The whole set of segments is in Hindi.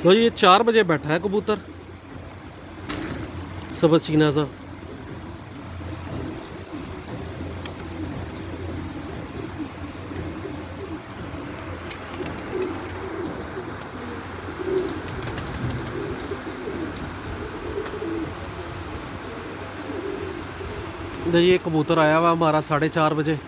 लो ये 4 बजे बैठा है कबूतर सब्ज़ चीना सा। ये कबूतर आया हुआ हमारा 4:30 बजे।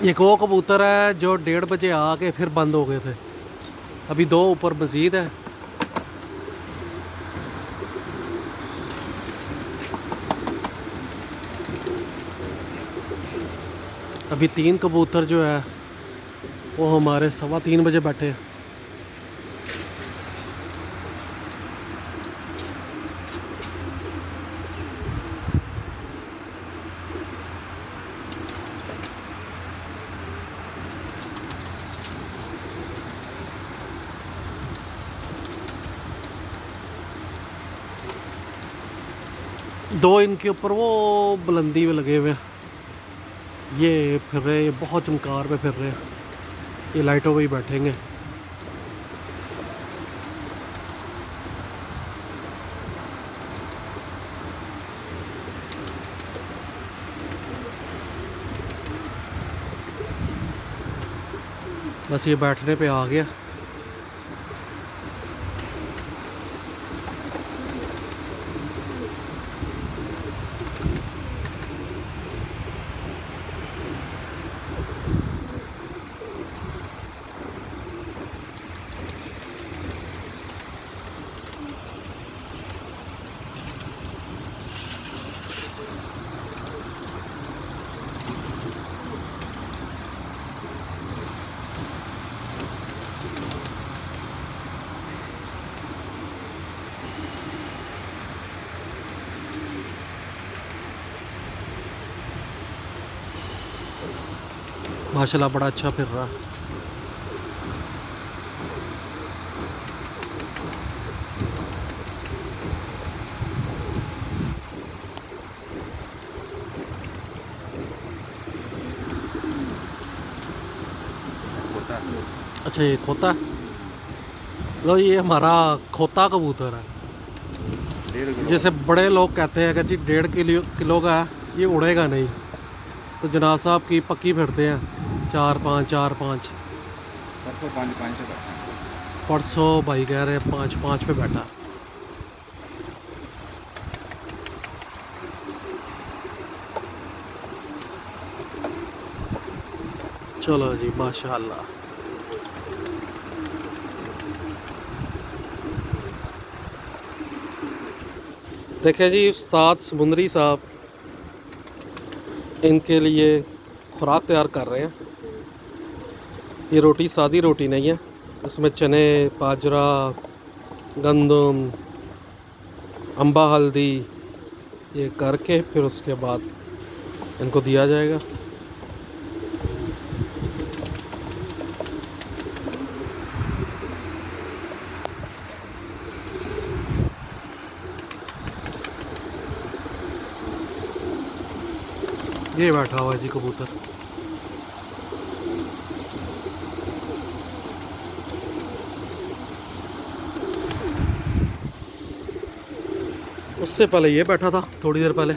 एक वो कबूतर है जो 1:30 बजे आके फिर बंद हो गए थे। अभी 2 ऊपर मज़ीद है। अभी 3 कबूतर जो है वो हमारे 3:15 बजे बैठे हैं। दो इनके ऊपर वो बुलंदी में लगे हुए हैं। ये फिर रहे, ये बहुत चमकार पे फिर रहे हैं। ये लाइटों पे ही बैठेंगे। बस ये बैठने पे आ गया। माशाल्लाह बड़ा अच्छा फिर रहा। अच्छा ये खोता। लो ये हमारा खोता कबूतर है। जैसे बड़े लोग कहते हैं कि जी 1.5 किलो का है, ये उड़ेगा नहीं। तो जनाब साहब की पक्की फिरते हैं 4-5 4-5। परसों भाई कह रहे हैं 5-5 पे बैठा। चलो जी माशाल्लाह। देखें जी उस्ताद समुंदरी साहब इनके लिए खुराक तैयार कर रहे हैं। ये रोटी सादी रोटी नहीं है, इसमें चने, बाजरा, गंदम, अम्बा, हल्दी ये करके फिर उसके बाद इनको दिया जाएगा। ये बैठा हुआ है जी कबूतर। उससे पहले ये बैठा था थोड़ी देर पहले।